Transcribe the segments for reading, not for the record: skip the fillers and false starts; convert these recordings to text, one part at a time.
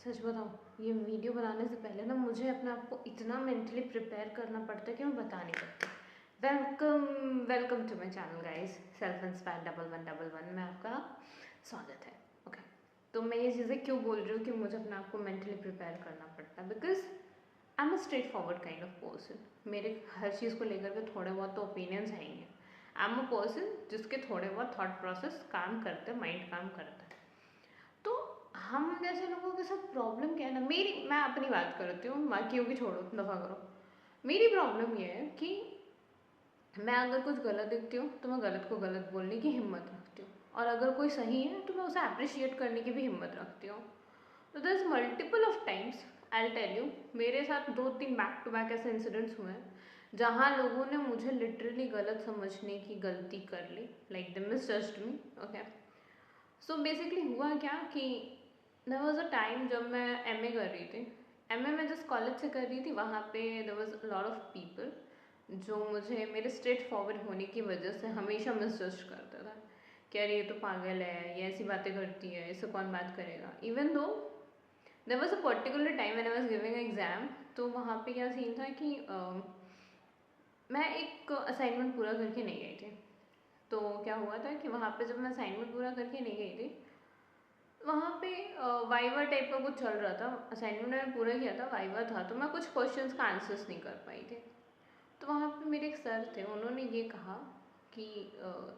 सच बताऊँ, ये वीडियो बनाने से पहले ना मुझे अपने आप को इतना मेंटली प्रिपेयर करना पड़ता है कि मैं बता नहीं सकती। Welcome welcome to my channel guys, self inspire 1111 में आपका स्वागत है। ओके, तो मैं ये चीज़ें क्यों बोल रही हूँ कि मुझे अपने आप को मेंटली प्रिपेयर करना पड़ता है, because I am a straight forward kind of person. मेरे हर चीज़ को लेकर के थोड़े बहुत तो ओपिनियंस हैं ही। आई एम अ पर्सन जिसके थोड़े बहुत थॉट प्रोसेस काम करते हैं, माइंड काम करता है। तो हम जैसे लोगों के साथ प्रॉब्लम क्या है ना, मैं अपनी बात करती हूँ, बाकियों की छोड़ो, दफ़ा करो। मेरी प्रॉब्लम ये है कि मैं अगर कुछ गलत देखती हूँ तो मैं गलत को गलत बोलने की हिम्मत रखती हूँ, और अगर कोई सही है तो मैं उसे अप्रिशिएट करने की भी हिम्मत रखती हूँ। तो there is multiple of times, I tell you, मेरे साथ 2-3 बैक टू बैक ऐसे इंसिडेंट्स हुए हैं जहाँ लोगों ने मुझे लिटरली गलत समझने की गलती कर ली, like they misjudged me. Okay, so basically हुआ क्या कि देयर वाज अ टाइम जब मैं एमए कर रही थी। एमए मैं जिस कॉलेज से कर रही थी वहाँ पे there was a lot of people जो मुझे मेरे स्ट्रेट फॉरवर्ड होने की वजह से हमेशा मिसजज करता था कि अरे ये तो पागल है, ये ऐसी बातें करती है, इससे कौन बात करेगा। Even though there was a particular time when I was giving exam, तो वहाँ पे क्या सीन था कि मैं एक असाइनमेंट पूरा करके नहीं गई थी। तो क्या हुआ था कि वहाँ पे जब मैं असाइनमेंट पूरा करके नहीं गई थी, वहाँ पे वाइवा टाइप का कुछ चल रहा था। असाइनमेंट मैंने पूरा किया था, वाइवा था, तो मैं कुछ क्वेश्चंस का आंसर्स नहीं कर पाई थी। तो वहाँ पे मेरे एक सर थे, उन्होंने ये कहा कि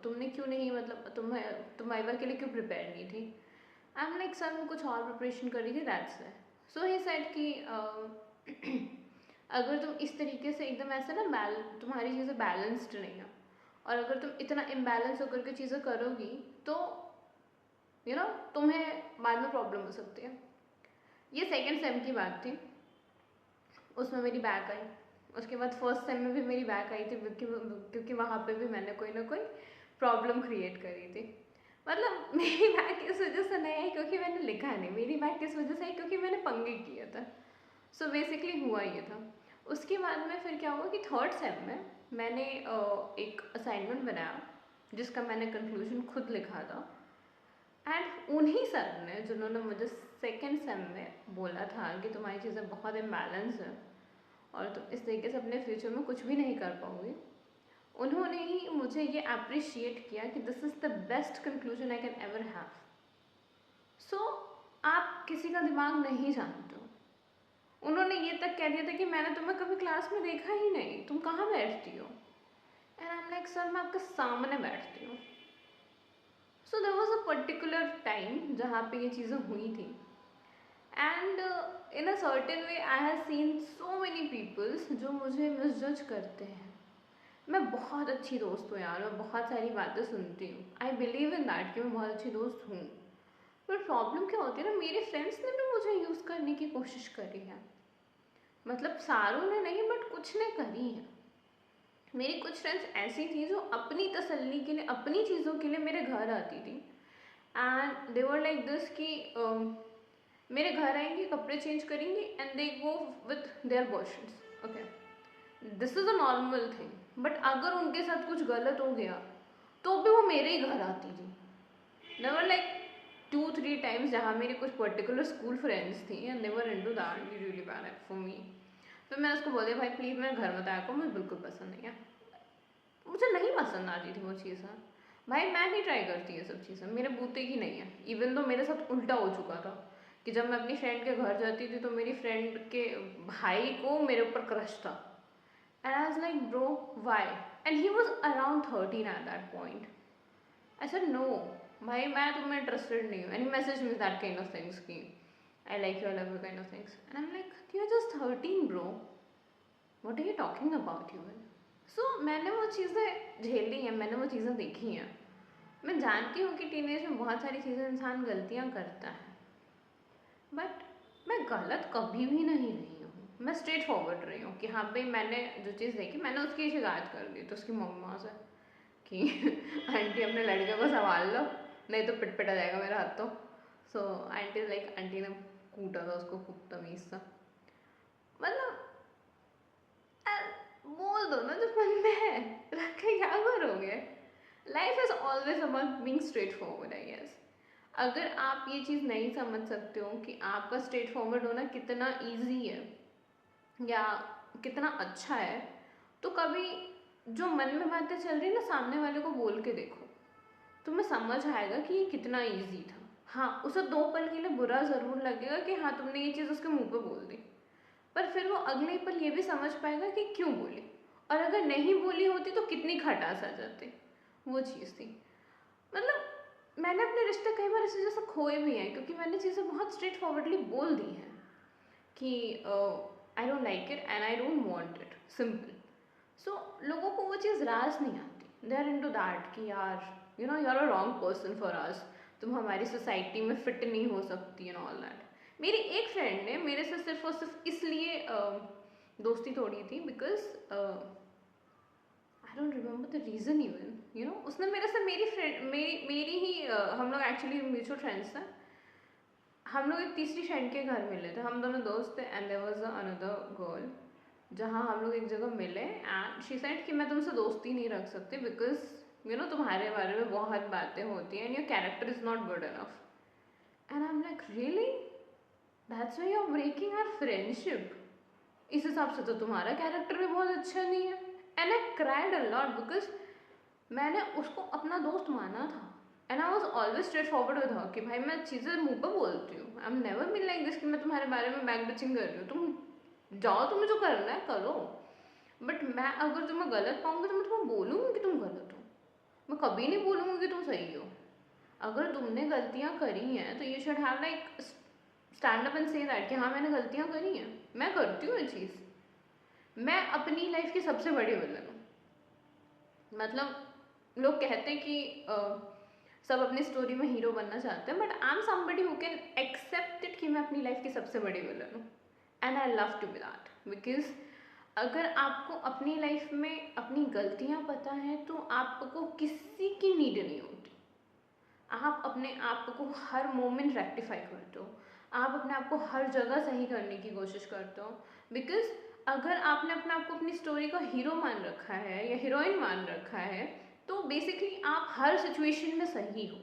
तुमने क्यों नहीं, मतलब तुम वाइवा के लिए क्यों प्रिपेयर नहीं थी। आई एम लाइक सर, मैं कुछ और प्रिपरेशन कर रही थी, that's it. So he said कि अगर तुम इस तरीके से एकदम ऐसे ना तुम्हारी चीज़ें बैलेंस्ड नहीं है, और अगर तुम इतना इम्बैलेंस होकर के चीज़ें करोगी तो तुम्हें बाद में प्रॉब्लम हो सकती है। ये सेकेंड सेम की बात थी, उसमें मेरी बैक आई। उसके बाद फर्स्ट सेम में भी मेरी बैक आई थी, क्योंकि वहाँ पे भी मैंने कोई ना कोई प्रॉब्लम क्रिएट करी थी। मतलब मेरी बैक इस वजह से नहीं आई क्योंकि मैंने लिखा नहीं, मेरी बैक इस वजह से आई क्योंकि मैंने पंगे किया था। सो बेसिकली हुआ ये था। उसके बाद में फिर क्या हुआ कि थर्ड सेम में मैंने एक असाइनमेंट बनाया जिसका मैंने कंक्लूजन खुद लिखा था। एंड उन्हीं सर ने जिन्होंने मुझे सेकेंड सेम में बोला था कि तुम्हारी चीज़ें बहुत इम्बैलेंस है और तुम इस तरीके से अपने फ्यूचर में कुछ भी नहीं कर पाओगे, उन्होंने ही मुझे ये अप्रिशिएट किया कि this is the best conclusion I can ever have. So आप किसी का दिमाग नहीं जानते हो। उन्होंने ये तक कह दिया था कि मैंने तुम्हें कभी क्लास में देखा ही नहीं, तुम कहाँ बैठती हो। And I am like sir, मैं आपके सामने बैठती हूँ। So there was a particular time जहाँ पे ये चीज़ें हुई थी, and in a certain way I have seen so many peoples जो मुझे मिसजज करते हैं। मैं बहुत अच्छी दोस्त हूँ यार, मैं बहुत सारी बातें सुनती हूँ, आई बिलीव इन दैट कि मैं बहुत अच्छी दोस्त हूँ। पर प्रॉब्लम क्या होती है ना, मेरे फ्रेंड्स ने भी मुझे यूज़ करने की कोशिश करी है। मतलब सारों ने नहीं, बट कुछ ने करी है। मेरी कुछ फ्रेंड्स ऐसी थी जो अपनी तसल्ली के लिए, अपनी चीज़ों के लिए मेरे घर आती थी, and they were like this कि मेरे घर आएंगे, कपड़े चेंज करेंगे and they go with their boyfriends. Okay, this is a normal thing. But अगर उनके साथ कुछ गलत हो गया तो भी वो मेरे ही घर आती थी। देवर लाइक 2-3 टाइम्स जहाँ मेरी कुछ पर्टिकुलर स्कूल फ्रेंड्स थी and they were into that really bad for me. फिर मैंने उसको बोला, भाई प्लीज़ मेरे घर मत आया करो, मुझे बिल्कुल पसंद नहीं है, मुझे नहीं पसंद आती थी वो चीज़ें। भाई मैं नहीं ट्राई करती ये सब चीज़ें, मेरे बूते की नहीं है। इवन तो मेरे साथ उल्टा हो चुका था कि जब मैं अपनी फ्रेंड के घर जाती थी तो मेरी फ्रेंड के भाई को मेरे ऊपर क्रश था। And I was like bro why, and he was around 13 at that point. I said no भाई, मैं तुम्हें इंटरेस्टेड नहीं हूँ। And he message me that kind of things की I like you, I love you kind of things. And I am like you are just 13 bro, what are you talking about you. So मैंने वो चीज़ें झेली हैं, मैंने वो चीज़ें देखी हैं। मैं जानती हूँ कि टीनेज में बहुत सारी चीज़ें इंसान गलतियाँ करता है, बट मैं गलत कभी भी नहीं रही हूँ। मैं स्ट्रेट फॉरवर्ड रही हूँ कि हाँ भाई, मैंने जो चीज़ देखी मैंने उसकी शिकायत कर दी तो उसकी मम्मा से कि आंटी अपने लड़के को संभाल लो, नहीं तो पिट पिटा जाएगा मेरा हाथ तो। सो आंटी लाइक, आंटी ने कूटा था उसको खूब तमीज़ सा। मतलब बोल दो ना जो मन में है, रख के क्या करोगे। Life is always about being straightforward I guess. अगर आप ये चीज़ नहीं समझ सकते हो कि आपका स्ट्रेट फॉरवर्ड होना कितना ईजी है या कितना अच्छा है, तो कभी जो मन में बातें चल रही है ना, सामने वाले को बोल के देखो, तुम्हें समझ आएगा कि ये कितना ईजी था। हाँ, उसे 2 पल के लिए बुरा ज़रूर लगेगा कि हाँ तुमने ये चीज़ उसके मुंह पे बोल दी, पर फिर वो अगले पल ये भी समझ पाएगा कि क्यों बोली, और अगर नहीं बोली होती तो कितनी खटास आ जाती। वो चीज़ थी। मतलब मैंने अपने रिश्ते कई बार इसी वजह से खोए भी हैं, क्योंकि मैंने चीज़ें बहुत स्ट्रेट फॉरवर्डली बोल दी हैं कि I don't like it and I don't want it, simple. So लोगों को वो चीज़ रास नहीं आती, दे आर इनटू दैट कि यार you know you are a wrong person for us, तुम हमारी सोसाइटी में फिट नहीं हो सकती एंड ऑल दैट। मेरी एक फ्रेंड ने मेरे से सिर्फ और सिर्फ इसलिए दोस्ती तोड़ी थी because I don't remember the reason even, you know, उसने मेरे से मेरी फ्रेंड मेरी ही हम लोग एक्चुअली म्यूचुअल फ्रेंड्स थे। हम लोग एक तीसरी फ्रेंड के घर मिले थे, हम दोनों दोस्त थे, and there was another girl, जहाँ हम लोग एक जगह मिले एंड शी सेड कि मैं तुमसे दोस्ती नहीं रख सकती बिकॉज यू नो तुम्हारे बारे में बहुत बातें होती हैं and your character is not good enough. And I am like really, that's why you are breaking our friendship. इस हिसाब से तो तुम्हारा कैरेक्टर भी बहुत अच्छा नहीं है। And I cried a lot because मैंने उसको अपना दोस्त माना था, and I was always straight forward with her कि भाई मैं चीज़ें मुंह पर बोलती हूँ, I am never been like this कि मैं तुम्हारे बारे में बैक बिचिंग कर रही हूँ, तुम जाओ, तुम्हें जो करना है करो, बट मैं अगर तुम्हें गलत पाऊंगी तो मैं तुम्हें बोलूँगी कि तुम गलत हो, मैं कभी नहीं बोलूँगी कि तुम सही हो। अगर तुमने गलतियाँ करी हैं तो you should have like stand up and say that कि हाँ मैंने गलतियाँ करी हैं, मैं करती हूँ ये चीज़। मैं अपनी लाइफ की सबसे बड़ी विलन हूँ। मतलब लोग कहते हैं कि सब अपनी स्टोरी में हीरो बनना चाहते हैं, but I am somebody who can accept it कि मैं अपनी लाइफ की सबसे बड़ी विलन हूँ, and I love to be that. Because अगर आपको अपनी लाइफ में अपनी गलतियाँ पता हैं तो आपको किसी की नीड नहीं होती। आप अपने आप को हर मोमेंट रेक्टिफाई करते हो, आप अपने आप को हर जगह सही करने की कोशिश करते हो। बिकॉज अगर आपने अपने आप को अपनी स्टोरी का हीरो मान रखा है या हीरोइन मान रखा है, तो बेसिकली आप हर सिचुएशन में सही हो,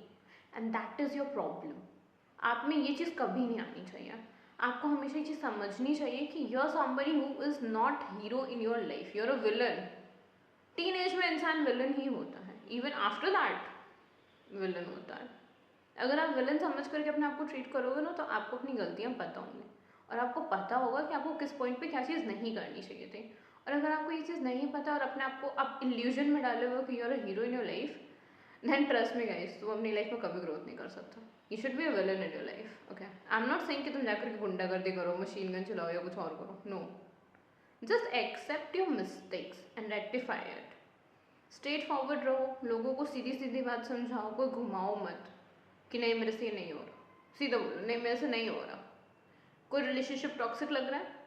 and that is your problem. आप में ये चीज़ कभी नहीं आनी चाहिए। आपको हमेशा ये चीज़ समझनी चाहिए कि you are somebody who is not hero in your life, you are a villain. Teenage में इंसान विलन ही होता है, इवन आफ्टर दैट विलन होता है। अगर आप विलन समझ करके अपने आप को ट्रीट करोगे ना, तो आपको अपनी गलतियाँ पता होंगी, और आपको पता होगा कि आपको किस पॉइंट पे क्या चीज़ नहीं करनी चाहिए थी। और अगर आपको ये चीज़ नहीं पता और अपने आप को आप इल्यूजन में डाले हुए कि you are a hero in your life, then trust me guys, तुम अपनी लाइफ में कभी ग्रोथ नहीं कर सकता। You should be a villain in your life, okay. I am not saying कि तुम जाकर के गुंडागर्दी करो, मशीन गन चलाओ या कुछ और करो, no. Just accept your mistakes and rectify it. Straight forward रहो, लोगों को सीधी सीधी बात समझाओ, कोई घुमाओ मत कि नहीं मेरे से ये नहीं हो रहा। सीधा बोलो नहीं मेरे से नहीं हो रहा। कोई रिलेशनशिप टॉक्सिक लग रहा है,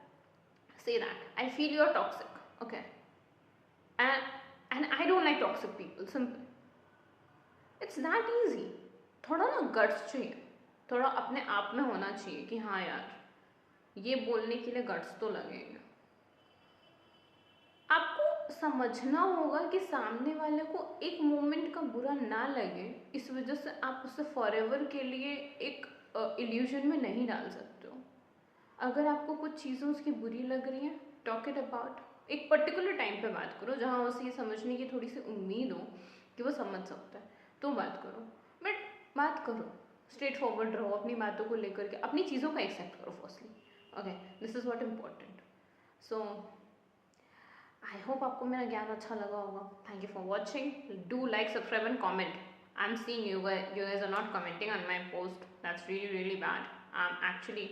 say that I feel you're toxic, okay, and I don't like toxic people, simple, it's that easy। थोड़ा ना गट्स चाहिए, थोड़ा अपने आप में होना चाहिए कि हाँ यार ये बोलने के लिए गट्स तो लगेंगे। आपको समझना होगा कि सामने वाले को एक मोमेंट का बुरा ना लगे, इस वजह से आप उसे फॉरएवर के लिए एक इल्यूजन में नहीं डाल सकते हो। अगर आपको कुछ चीज़ें उसकी बुरी लग रही हैं, टॉक इट अबाउट। एक पर्टिकुलर टाइम पे बात करो जहाँ उसे ये समझने की थोड़ी सी उम्मीद हो कि वो समझ सकता है, तो बात करो। बट बात करो, स्ट्रेट फॉरवर्ड रहो, अपनी बातों को लेकर के अपनी चीज़ों का एक्सेप्ट करो firstly, okay, this is what important. So I hope आपको मेरा ज्ञान अच्छा लगा होगा। Thank you for watching, do like subscribe and comment. I am seeing you guys are not commenting on my post, that's really really bad, I'm actually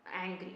angry